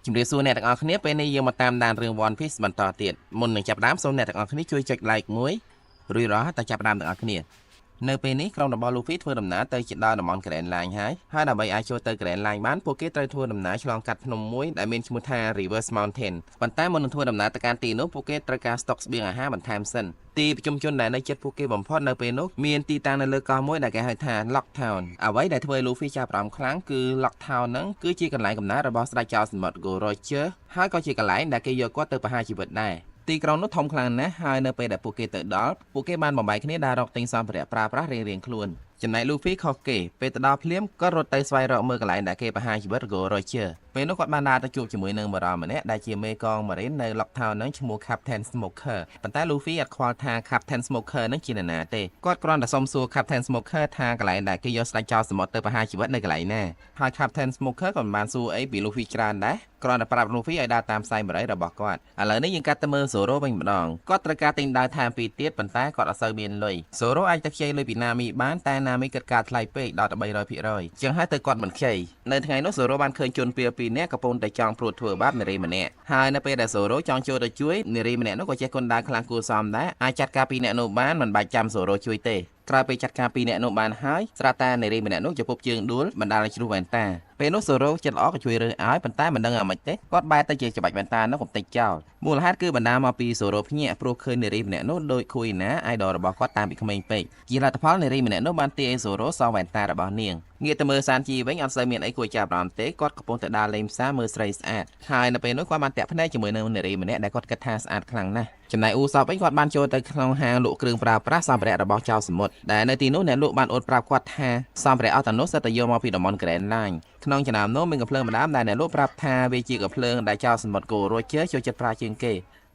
ជំរាបសួរអ្នកទាំងអស់គ្នាពេលនេះយើងមកតាមដានរឿង One Piece បន្តទៀតមុននឹងចាប់ផ្ដើមសូមអ្នកទាំងអស់គ្នាជួយចុច like មួយរួចរាល់ហើយតើចាប់ផ្ដើមទាំងអស់គ្នានៅពេលនេះក្រុមរបស់ Luffy ធ្វើដំណើរទៅដល់តំបន់ Grand Line ហើយដើម្បីអាចចូលទៅ Grand Line បានពួកគេត្រូវធ្វើដំណើរឆ្លងកាត់ភ្នំមួយដែលមានឈ្មោះថា Reverse Mountain ប៉ុន្តែមុននឹងធ្វើដំណើរទៅកាន់ទីនោះពួកគេត្រូវការស្តុកស្បៀងអាហារបន្ថែមសិនទីប្រជុំជនដែលនៅជិតពួកគេបំផុតនៅពេលនោះមានទីតាំងនៅលើកោះមួយដែលគេហៅថា Lock Town អ្វីដែលធ្វើឲ្យ Luffy ចាប់អារម្មណ៍ខ្លាំងគឺ Lock Town ហ្នឹងគឺជាកន្លែងកំណើតរបស់ស្ដេចចៅសមុទ្រ Gold Roger ហើយក៏ជាកន្លែងដែលគេយកគាត់ទៅប្រហារជីវិតដែរទីក្រុងនោះធំខ្លាំងណាស់ហើយនៅពេលដែលពួកគេទៅដល់ពួកគេបានបំបែកគ្នាដើររកទិញសម្ភារៈប្រើប្រាស់រៀងៗខ្លួនចំណែក Luffy ខុសគេពេលទៅដល់ភ្លាមក៏រត់ទៅស្វែងរកមើលកន្លែងដែលគេប្រហារជីវិត Gold Roger ពេលនោះគាត់បានដើរទៅជួបជាមួយនឹងបរិយាម្នាក់ដែលជាមេកងម៉ារីននៅ Lock Town នឹងឈ្មោះ Captain Smoker ប៉ុន្តែ Luffy អត់ខ្វល់ថា Captain Smoker នឹងជានរណាទេគាត់គ្រាន់តែសុំសួរ Captain Smoker ថាកន្លែងដែលគេយកស្ដេចចោលសមុទ្រទៅប្រហារជីវិតនៅកន្លែងណាហើយ Captain Smoker ក៏មិនបានសួរអីពី Luffy ច្រើនដែរគ្រាន់តែប្រាប់ Luffy ឲ្យដើរតាមផ្សែងបរិយារបស់គាត់ឥឡូវនេះយើងកាត់ទៅមើល Zoro វិញម្ដងគាត់ត្រូវការទិញដាវថែម2ទៀតប៉ុន្តែគាត់អត់សូវមានលុយ Zoro អាចទៅខ្ចីលុយពី Nami បានតែ Nami គិតការថ្លៃពេកដល់តែ 300% ចឹងហើយទៅគាត់មិនខ្ចីនៅថ្ងៃនោះ Zoro បានឃើញជនពៀល2នាក់កំពុងតែចង់ព្រួតធ្វើបាបនារីម្នាក់ហើយនៅពេលដែល Zoro ចង់ចូលទៅជួយនារីម្នាក់នោះក៏ចេះគុណដាវខ្លាំងគួរសមដែរអាចចាត់ការពីអ្នកនោះបានមិនបាច់ចាំ Zoro ជួយទេក្រោយពេលចាត់ការពីអ្នកនោះបានហើយស្រាប់តែនារីម្នាក់នោះជាពុកជើងដួលបណ្ដាលឲ្យជ្រុះវ៉ែនតាពេលនោះ Zoro ចិត្តល្អក៏ជួយរើសឲ្យប៉ុន្តែមិនដឹងអ្ហ្មិចទេគាត់បែរទៅជាច្បាច់វ៉ែនតានោះកំទេចចោលមូលហេតុគឺបណ្ដាលមកពី Zoro ភ្ញាក់ព្រោះឃើញនារីម្នាក់នោះដូច Kuina idol របស់គាត់តាំងពីក្មេងពេកជាលទ្ធផលនារីម្នាក់នោះបានទាញឲ្យ Zoro សងវ៉ែនតារបស់នាងងាកទៅមើលសានជីវិញអត់សូវមានអីគួរចាប់អារម្មណ៍ទេគាត់កំពុងតែដើរលេងផ្សារមើលស្រីស្អាតហើយនៅពេលនោះគាត់បានតាក់ភ្នែកជាមួយនឹងនារីម្នាក់ដែលគាត់គិតថាស្អាតខ្លាំងណាស់ចំណែកអ៊ូសបវិញគាត់បានចូលទៅក្នុងហាងលក់គ្រឿងប្រើប្រាស់សម្ភារៈរបស់ចៅសមុទ្រដែលនៅទីនោះអ្នកលក់បានអួតប្រាប់គាត់ថាសម្ភារៈអស់ទាំងនោះសុទ្ធតែយកមកពីតំបន់ Grand Line ក្នុងចំណោមនោះមានកំភ្លើងម្ដងដែលអ្នកលក់ប្រាប់ថាវាជាកំភ្លើងដែលចៅសមុទ្រ Gold Roger ចូលចិត្តប្រើជាងគ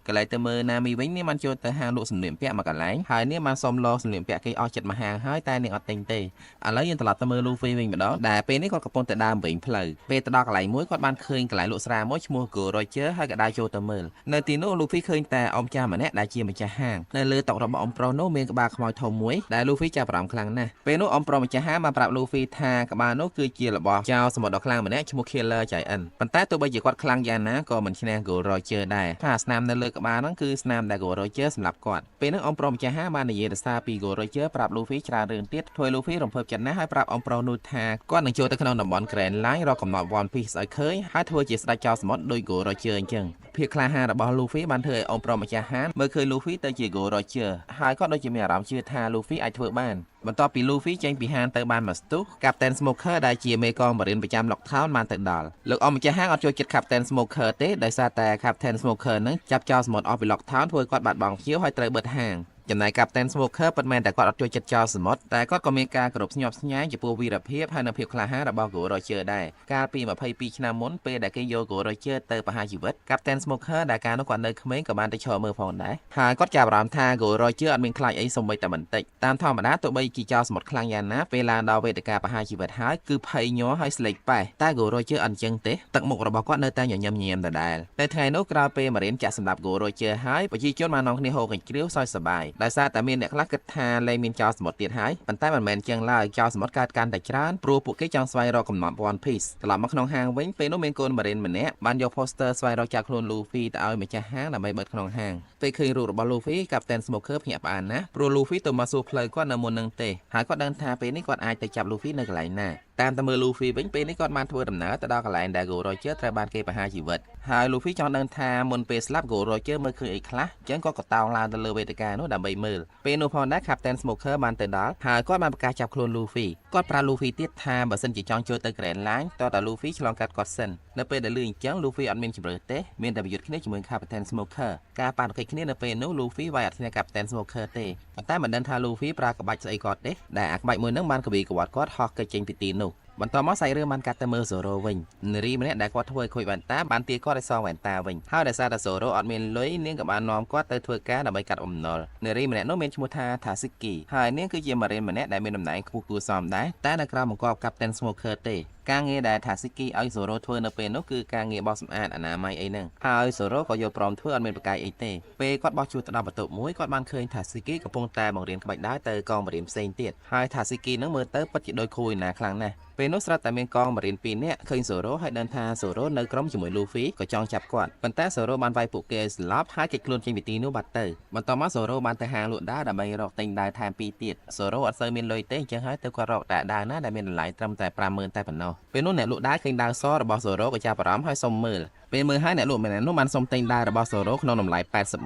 េកន្លែងទៅមើល Nami វិញនាងបានចូលទៅហាងលក់សម្លៀកបំពាក់មួយកន្លែងហើយនាងបានសុំលសម្លៀកបំពាក់គេអស់ចិត្តមួយហាងហើយតែនាងអត់ទិញទេឥឡូវយើងត្រឡប់ទៅមើល Luffy វិញម្ដងដែលពេលនេះគាត់កំពុងតែដើរវិញផ្លូវពេលទៅដល់កន្លែងមួយគាត់បានឃើញកន្លែងលក់ស្រាមួយឈ្មោះ Gold Roger ហើយក៏ដើរចូលទៅមើលនៅទីនោះ Luffy ឃើញតែអ៊ំចាស់ម្នាក់ដែលជាម្ចាស់ហាងនៅលើតុរបស់អ៊ំប្រុសនោះមានក្បាលខ្មោចធំមួយដែល Luffy ចាប់អារម្មណ៍ខ្លាំងណាស់ពេលនោះអ៊ំប្រុសម្ចាស់ហាងបានប្រាប់ Luffy ថាក្បាលនោះគឺជារបស់ចៅសមុទ្រដ៏ខ្លាំងម្នាក់ឈ្មោះ Killer Giant ប៉ុន្តែទោះបីជាគាត់ខ្លាំងយ៉ាងណាក៏មិនឈ្នះ Gold Roger ដែរថាស្នាមនៅលើក្បាលហ្នឹងគឺស្នាមដែល Gold Roger សម្រាប់គាត់ពេលនោះអ៊ំប្រុសម្ចាស់ហាងបាននិយាយទៅសារពី Gold Roger ប្រាប់ Luffy ច្រើនរឿងទៀតធ្វើ Luffy រំភើបចិត្តណាស់ហើយប្រាប់អ៊ំប្រុសនោះថាគាត់នឹងចូលទៅក្នុងតំបន់ Grand Line រកកំណត់ One Piece ឲ្យឃើញហើយធ្វើជាស្ដេចចៅសមុទ្រដោយ Gold Roger អញ្ចឹងភាពក្លាហានរបស់ Luffy បានធ្វើឲ្យអ៊ំប្រុសម្ចាស់ហាងមើលឃើញ Luffy ទៅជា Gold Roger ហើយគាត់ដូចជាមានអារម្មណ៍ជឿថា Luffy អាចធ្វើបានបន្ទាប់ពី Luffy ចេញពីហាងទៅបានមកស្ទុះ Captain Smoker ដែលជាមេកងម៉ារីនប្រចាំ Lock Town បានទៅដល់លោកអ៊ំម្ចាស់ហាងអត់ចូលចិត្ត Captain Smoker ទេដោយសារតែ Captain Smoker នឹងចាប់ចោលសមុទ្រអស់ពី Lock Town ធ្វើគាត់បាត់បង់ភ្ញៀវហើយត្រូវបិទហាងចំណែក Captain Smoker ពិតមែនតែគាត់អត់ចូលចិត្តចោលសមុទ្រតែគាត់ក៏មានការគោរពស្ញប់ស្ញែងចំពោះវីរភាពហើយនិងភាពក្លាហានរបស់ Gold Roger ដែរកាលពី22ឆ្នាំមុនពេលដែលគេយក Gold Roger ទៅប្រហារជីវិត Captain Smoker ដែលកាលនោះគាត់នៅក្មេងក៏បានទៅឈរមើលផងដែរហើយគាត់ចាប់អារម្មណ៍ថា Gold Roger អត់មានខ្លាចអីសូម្បីតែបន្តិចតាមធម្មតាទោះបីជាចោលសមុទ្រខ្លាំងយ៉ាងណាពេលឡើងដល់វេទិកាប្រហារជីវិតហើយគឺភ័យញ័រហើយស្លេកប៉ែតែ Gold Roger អត់អញ្ចឹងទេទឹកមុខរបស់គាត់នៅតែញញឹមញញែមដដែលនៅថ្ងៃនោះក្រោយពេលម៉ារីនចាក់សម្លាប់ Gold Roger ហើយប្រជាជនបាននាំគ្នាហូរកញ្ជ្រៀវសើចសប្បាយដោយសារតែមានអ្នកខ្លះគិតថាលែងមានចោលសមុទ្រទៀតហើយប៉ុន្តែមិនមែនចឹងឡើយចោលសមុទ្រកើតកាន់តែច្រើនព្រោះពួកគេចង់ស្វែងរកកំណត់ One Piece ត្រឡប់មកក្នុងហាងវិញពេលនោះមានកូនម៉ារីនម្នាក់បានយក poster ស្វែងរកចាប់ខ្លួន Luffy ទៅឲ្យម្ចាស់ហាងដើម្បីបិទក្នុងហាងពេលឃើញរូបរបស់ Luffy Captain Smoker ភ្ញាក់ផ្អើលណាស់ព្រោះ Luffy ទៅមកសួរផ្លូវគាត់នៅមុននឹងទេហើយគាត់ដឹងថាពេលនេះគាត់អាចទៅចាប់ Luffy នៅកន្លែងណាតាមទៅមើល Luffy វិញពេលនេះគាត់បានធ្វើដំណើរទៅដល់កន្លែងដែល Gold Roger ត្រូវបានគេប្រហារជីវិតហើយ Luffy ចង់ដឹងថាមុនពេលស្លាប់ Gold Roger មើលឃើញអីខ្លះអញ្ចឹងគាត់ក៏តោងឡើងទៅលើវេទិកានោះដើម្បីមើលពេលនោះផងដែរ Captain Smoker បានទៅដល់ហើយគាត់បានប្រកាសចាប់ខ្លួន Luffy គាត់ប្រាប់ Luffy ទៀតថាបើសិនជាចង់ចូលទៅ Grand Line តើតា Luffy ឆ្លងកាត់គាត់សិននៅពេលដែលលឺអញ្ចឹង Luffy អត់មានជម្រើសទេមានតែប្រយុទ្ធគ្នាជាមួយ Captain Smoker ការប៉ះទង្គិចគ្នានៅពេលនោះ Luffy វាយអត់ឈ្នះ Captain Smoker ទេប៉ុន្តែមិនដឹងថា Luffy ប្រើក្បាច់ស្អីគាត់ទេដែលអាក្បាច់មួយនឹងបានកវីក្បត់គាត់ហោះគេចចេញពីទីនោះបន្តមកសាច់រឿងបានកាត់ទៅមើល Zoro វិញនារីម្នាក់ដែលគាត់ធ្វើឲ្យខូចវ៉ែនតាបានទាគាត់ឲ្យសងវ៉ែនតាវិញហើយដោយសារតែ Zoro អត់មានលុយនាងក៏បាននាំគាត់ទៅធ្វើការដើម្បីកាត់អំណុលនារីម្នាក់នោះមានឈ្មោះថា Tatsuki ហើយនាងគឺជាម៉ារីនម្នាក់ដែលមានតំណែងខ្ពស់គួរសមដែរតែនៅក្រោមបង្គាប់ Captain Smoker ទេ ការងារដែលថាស៊ីគីឲ្យសូរ៉ូធ្វើនៅពេលនោះគឺការងារបោសសម្អាតអនាម័យអីហ្នឹងហើយសូរ៉ូក៏យល់ព្រមធ្វើអត់មានប្រកែកអីទេពេលគាត់បោះជួសទៅដល់បន្ទប់មួយគាត់បានឃើញថាស៊ីគីកំពុងតែបង្រៀនក្បាច់ដើរទៅកងបរិញ្ញាផ្សេងទៀតហើយថាស៊ីគីនឹងមើលទៅពិតជាដូចគួរឯណាខ្លាំងណាស់ពេលនោះស្រាប់តែមានកងបរិញ្ញា2នាក់ឃើញសូរ៉ូហើយដឹងថាសូរ៉ូនៅក្រុមជាមួយលូហ្វីក៏ចង់ចាប់គាត់ប៉ុន្តែសូរ៉ូបានវាយពួកគេស្លាប់ហើយគេចខ្លួនចេញពីទីនោះបាត់ទៅបន្ទាប់មកសូរ៉ូបានទៅហាងលក់ដាវដើម្បីរកទិញដាវថែម2ទៀតសូរ៉ូអត់សូវមានលុយទេអញ្ចឹងហើយទៅគាត់រកតែដាវណាដែលមានតម្លៃត្រឹមតែ 50,000 តែប៉ុណ្ណោះពេលនោះអ្នកលក់ដាវឃើញដាវសរបស់សូរ៉ូក៏ចាប់អារម្មណ៍ហើយសុំមើលពេលមើលហើយអ្នកលក់ម្នាក់នោះបានសុំទិញដាវរបស់សូរ៉ូក្នុងតម្លៃ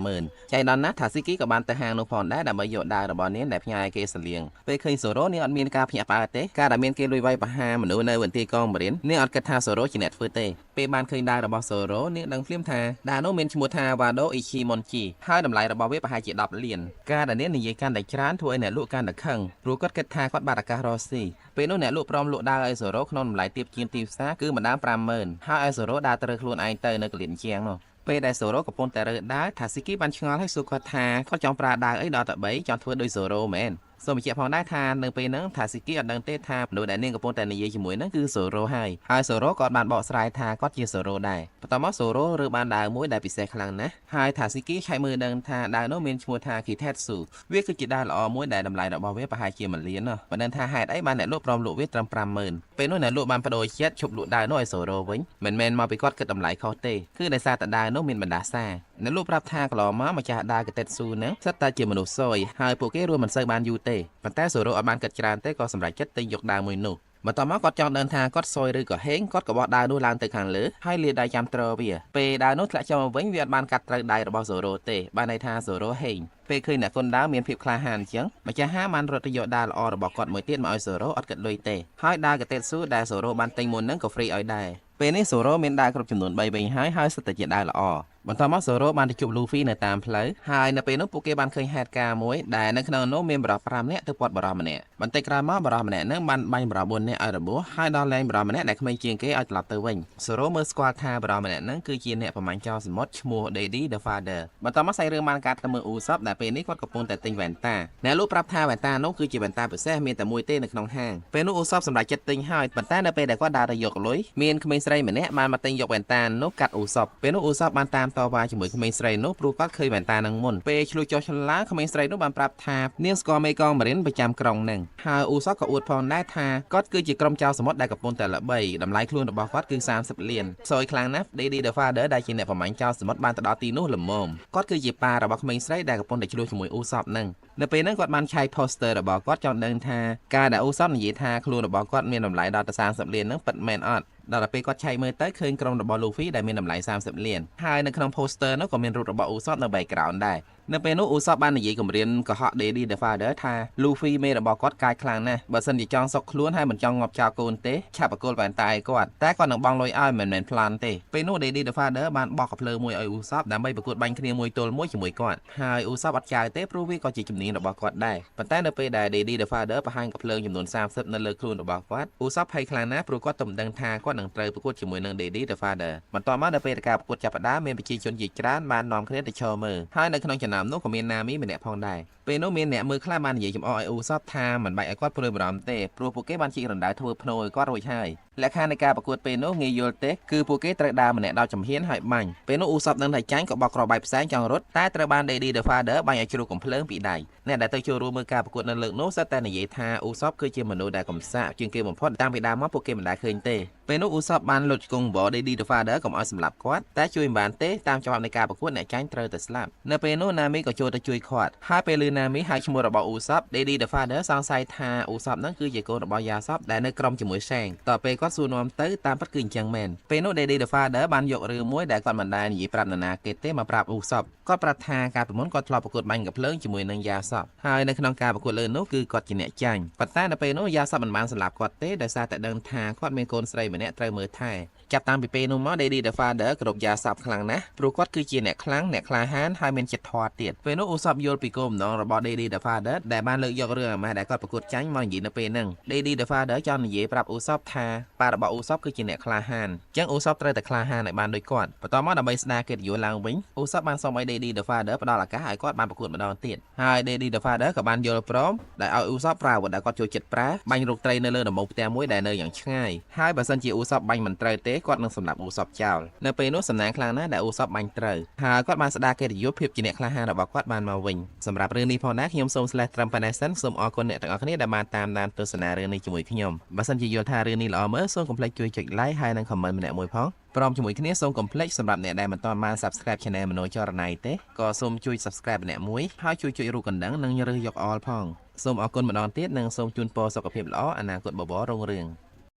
80,000 ចៃដន្យណាស់ថាស៊ីគីក៏បានទៅហាងនោះផងដែរដើម្បីយកដាវរបស់នាងដែលផ្ញើឲ្យគេសលៀងពេលឃើញសូរ៉ូនាងអត់មានការភ្ញាក់ផ្អើលទេការដែលមានគេលួចវាយប្រហារមនុស្សនៅមន្ទីរកងបរិញ្ញានាងអត់គិតថាសូរ៉ូជាអ្នកធ្វើទេពេលបានឃើញដាវរបស់សូរ៉ូនាងដឹងភ្លាមថាដាវនោះមានឈ្មោះថាវ៉ាដូអ៊ីឈីមុនជីហើយតម្លៃរបស់វាប្រហែលជា10 លានការដែលនាងនិយាយកាន់តែច្រើនធ្វើឲ្យអ្នកលក់កាន់តែខឹងព្រោះគាត់គិតថាគាត់បាត់ឱកាសរកស៊ីពេលនោះអ្នកលក់ព្រមលក់ដាវឲ្យសូរ៉ូក្នុងតម្លៃទាបជាងទីផ្សារគឺម្ដង 50,000 ហើយឲ្យសូរ៉ូដើរត្រូវខ្លួនឯងទៅនៅកលៀនជាងនោះពេលដែលសូរ៉ូកំពុងតែរើដាវថាស៊ីគីបានឆ្ងល់ហើយសួរគាត់ថាគាត់ចង់ប្រើដាវអីដល់តែ3ចង់ធ្វើដូចសូរ៉ូមែនសូមបញ្ជាក់ផងដែរថានៅពេលហ្នឹងថាស៊ីគីអត់ដឹងទេថាមនុស្សដែលនាងកំពុងតែនិយាយជាមួយហ្នឹងគឺសូរ៉ូហើយសូរ៉ូក៏បានបកស្រាយថាគាត់ជាសូរ៉ូដែរបន្ទាប់មកសូរ៉ូរើបានដាវមួយដែលពិសេសខ្លាំងណាស់ហើយថាស៊ីគីឆែកមើលដឹងថាដាវនោះមានឈ្មោះថា Kitetsu វាគឺជាដាវល្អមួយដែលតម្លៃរបស់វាប្រហែលជា1 លាននោះមិនដឹងថាហេតុអីបានអ្នកលក់ព្រមលក់វាត្រឹម 50,000 ពេលនោះអ្នកលក់បានបដូរចិត្តឈប់លក់ដាវនោះឲ្យសូរ៉ូវិញមិនមែនមកពីគាត់គិតតម្លៃខុសទេគឺដោយសារតែដាវនោះមានបណ្ដាសាអ្នកលក់ប្រាប់ថាកន្លងមកម្ចាស់ដាវ Kitetsu ហ្នឹងសិតតែជាមនុស្សសយហើយពួកគេរួមមិនសូវបានយូរទេប៉ុន្តែសូរ៉ូអត់បានគិតច្រើនទេក៏សម្រេចចិត្តទិញយកដាវមួយនោះបន្ទាប់មកគាត់ចង់ដឹងថាគាត់សយឬក៏ហេងគាត់ក៏បោះដាវនោះឡើងទៅខាងលើហើយលាដៃចាំទ្រវាពេលដាវនោះធ្លាក់ចុះមកវិញវាអត់បានកាត់ត្រូវដៃរបស់សូរ៉ូទេបានន័យថាសូរ៉ូហេងពេលឃើញអ្នកគុនដាវមានភាពក្លាហានអញ្ចឹងម្ចាស់ហាងបានរត់ទៅយកដាវល្អរបស់គាត់មួយទៀតមកឲ្យសូរ៉ូអត់គិតលុយទេហើយដាវ Kitetsu ដែលសូរ៉ូបានទិញមុនហ្នឹងក៏ហ្វ្រីឲ្យដែរពេលនេះសូរ៉ូមានដាវគ្រប់ចំនួន3វិញហើយសិតតែជាដាវល្អបន្ទាប់មកសូរ៉ូបានទៅជួបលូហ្វីនៅតាមផ្លូវហើយនៅពេលនោះពួកគេបានឃើញហេតុការណ៍មួយដែលនៅក្នុងនោះមានបរិសុទ្ធ5នាក់ទៅពាត់បរិសុទ្ធម្នាក់បន្តិចក្រោយមកបរិសុទ្ធម្នាក់នឹងបានបាញ់បរិសុទ្ធ4នាក់ឲ្យរបួសហើយដល់លែងបរិសុទ្ធម្នាក់ដែលក្មេងជាងគេឲ្យត្រឡប់ទៅវិញសូរ៉ូមើលស្គាល់ថាបរិសុទ្ធម្នាក់នឹងគឺជាអ្នកប្រមាញ់ចោលសមុទ្រឈ្មោះ Daddy the Father បន្ទាប់មកសាច់រឿងបានកាត់ទៅមើលអ៊ូសបដែលពេលនេះគាត់កំពុងតែទិញវ៉ែនតាអ្នកលក់ប្រាប់ថាវ៉ែនតានោះគឺជាវ៉ែនតាពិសេសមានតែមួយទេនៅក្នុងហាងពេលនោះអ៊ូសបសម្រាប់ចិត្តទិញហើយប៉ុន្តែនៅពេលដែលគាត់ដើរទៅយកលុយមានក្មេងស្រីម្នាក់បានមកទិញយកវ៉ែនតានោះកាត់អ៊ូសបពេលនោះអ៊ូសបបានតាមតវ៉ាជាមួយក្មេងស្រីនោះព្រោះគាត់ឃើញវ៉ែនតានឹងមុនពេលឆ្លុះចុះឆ្លាក្មេងស្រីនោះបានប្រាប់ថានាងស្គាល់មេកងបរិញ្ញាប្រចាំក្រុងនឹងហើយអ៊ូសបក៏អួតផងដែរថាគាត់គឺជាក្រុមចៅសមុទ្រដែលកំពុងតែល្បីតម្លៃខ្លួនរបស់គាត់គឺ30 លានសយខ្លាំងណាស់ Daddy the Father ដែលជាអ្នកប្រមាញ់ចៅសមុទ្របានទៅដល់ទីនោះល្មមគាត់គឺជាប៉ារបស់ក្មេងស្រីដែលកំពុងតែឆ្លុះជាមួយអ៊ូសបនឹងនៅពេលហ្នឹងគាត់បានឆែក poster របស់គាត់ចង់ដឹងថាការដែលអ៊ូសបនិយាយថាខ្លួនរបស់គាត់មានតម្លៃដល់ទៅ30 លានហ្នឹងពិតមែនអត់ដល់ពេលគាត់ឆែកមើលទៅឃើញក្រុមរបស់ Luffy ដែលមានតម្លៃ30 លានហើយនៅក្នុង poster នោះក៏មានរូបរបស់អ៊ូសបនៅ background ដែរនៅពេលនោះអ៊ូសបបាននិយាយគម្រាមកុហក Daddy the Father ថា Luffy មេរបស់គាត់កាចខ្លាំងណាស់បើសិនជាចង់សុកខ្លួនហើយមិនចង់ងាប់ចោលកូនទេឆាប់បកគោលបែនតាយគាត់តែគាត់នឹងបង់លុយឲ្យមិនមែន plan ទេពេលនោះ Daddy the Father បានបោះកាភ្លើមួយឲ្យអ៊ូសបដើម្បីប្រកួតបាញ់គ្នាមួយទល់មួយជាមួយគាត់ហើយអ៊ូសបអត់ចោលទេព្រោះវាក៏ជាជំនាញរបស់គាត់ដែរប៉ុន្តែនៅពេលដែល Daddy the Father បង្ហាញកាភ្លើងចំនួន30នៅលើខ្លួនរបស់គាត់អ៊ូសបភ័យខ្លាំងណាស់ព្រោះគាត់ទំដឹងថាគាត់នឹងត្រូវប្រកួតជាមួយនឹង Daddy the Father បន្ទាប់មកនៅពេលការប្រកួតចាប់ផ្ដើមមានប្រជាជនជាច្រើនបាននាំគ្នាទៅឈរមើលហើយនៅក្នុងចំណោមនោះក៏មានណាមីម្នាក់ផងដែរពេលនោះមានអ្នកមើលខ្លះបាននិយាយចំអកឲ្យអ៊ូសបថាមិនបាច់ឲ្យគាត់ព្រួយបារម្ភទេព្រោះពួកគេបានជីករណ្ដៅធ្វើភ្នូឲ្យគាត់រួចហើយលក្ខខណ្ឌនៃការប្រកួតពេលនោះងាយយល់ទេគឺពួកគេត្រូវដើរម្នាក់ដល់ចំហៀនហើយបាញ់ពេលនោះអ៊ូសបដឹងថាចាញ់ក៏បោកក្របបែកផ្សែងចង់រត់តែត្រូវបាន Daddy the Father បាញ់ឲ្យជ្រុះកំភ្លើងពីដៃអ្នកដែលទៅចូលរួមមើលការប្រកួតនៅលើកនោះសុទ្ធតែនិយាយថាអ៊ូសបគឺជាមនុស្សដែលកំសាកជាងគេបំផុតតាំងពីដើមមកពួកគេមិនដែលឃើញទេពេលនោះអ៊ូសបបានលុតជង្គង់វល់ Daddy the Father កុំឲ្យសម្លាប់គាត់តែជួយមិនបានទេតាមច្បាប់នៃការប្រកួតអ្នកចាញ់ត្រូវតែស្លាប់នៅពេលនោះណាមីក៏ចូលទៅជួយគាត់ហើយពេលលឺណាមីហៅឈ្មោះរបស់អ៊ូសប Daddy the Father សង្ស័យថាអ៊ូសបនឹងគឺជាកូនរបស់យ៉ាសបដែលនៅក្រុមជាមួយឆេងតទៅពេលគាត់សួរនាំទៅតាមពិតគឺអញ្ចឹងមែនពេលនោះ Daddy the Father បានយករឿងមួយដែលគាត់មិនដែលនិយាយប្រាប់នរណាគេទេមកប្រាប់អ៊ូសបគាត់ប្រាប់ថាកាលពីមុនគាត់ធ្លាប់ប្រកួតបាញ់កាភ្លើងជាមួយនឹងយ៉ាសបហើយនៅក្នុងការប្រកួតលើនោះគឺគាត់ជាអ្នកចាញ់ប៉ុន្តែនៅពេលនោះយ៉ាសបមិនបានសម្លាប់គាត់ទេដោយសារតែដឹងថាគាត់មានកូនស្រី ម្នាក់ត្រូវមើលថែចាប់តាមពីពេលនោះមក Daddy the Father គ្រប់យ៉ាសពខ្លាំងណាស់ព្រោះគាត់គឺជាអ្នកខ្លាំងអ្នកក្លាហានហើយមានចិត្តធម៌ទៀតពេលនោះឧសពយល់ពីគោលបំណងរបស់ Daddy the Father ដែលបានលើកយករឿងអាម៉ាស់ដែលគាត់ប្រកួតចាញ់មកនិយាយនៅពេលហ្នឹង Daddy the Father ចង់និយាយប្រាប់ឧសពថាប៉ារបស់ឧសពគឺជាអ្នកក្លាហានអញ្ចឹងឧសពត្រូវតែក្លាហានឲ្យបានដូចគាត់បន្ទាប់មកដើម្បីស្ដារកិត្តិយសឡើងវិញឧសពបានសុំឲ្យ Daddy the Father ផ្ដល់ឱកាសឲ្យគាត់បានប្រកួតម្ដងទៀតហើយ Daddy the Father ក៏បានយល់ព្រមដែលឲ្យឧសពប្រើអាវុធដែលគាត់ចូលចិត្តប្រើបាញ់រកត្រីនៅលើដំបូលផ្ទះមួយដែលនៅយ៉ាងឆ្ងាយហើយបើសិនជាឧសពបាញ់មិនត្រូវទេគាត់នឹងសម្លាប់ឧសពចោលនៅពេលនោះសំណាងខ្លាំងណាស់ដែលឧសពបាញ់ត្រូវហើយគាត់បានស្ដារកិត្តិយសភាពជាអ្នកក្លាហានរបស់គាត់បានមកវិញសម្រាប់រឿងនេះផងដែរខ្ញុំសូម ត្រឹមប៉ុណ្ណេះសិនសូមអរគុណអ្នកទាំងអស់គ្នាដែលបានតាមដានទស្សនារឿងនេះជាមួយខ្ញុំបើសិនជាយល់ថារឿងនេះល្អមើលសូមកុំភ្លេចជួយចុច like ហើយនិង comment ម្នាក់មួយផងព្រមជាមួយគ្នាសូមកុំភ្លេចសម្រាប់អ្នកដែលមិនទាន់បាន subscribe channel មនោចរណៃទេក៏សូមជួយ subscribe ម្នាក់មួយហើយជួយចុចរូបកណ្ដឹងនិងរើសយក all ផងសូមអរគុណម្ដងទៀតនិងសូមជូនពរសុខភាពល្អអនាគតបបររុងរឿង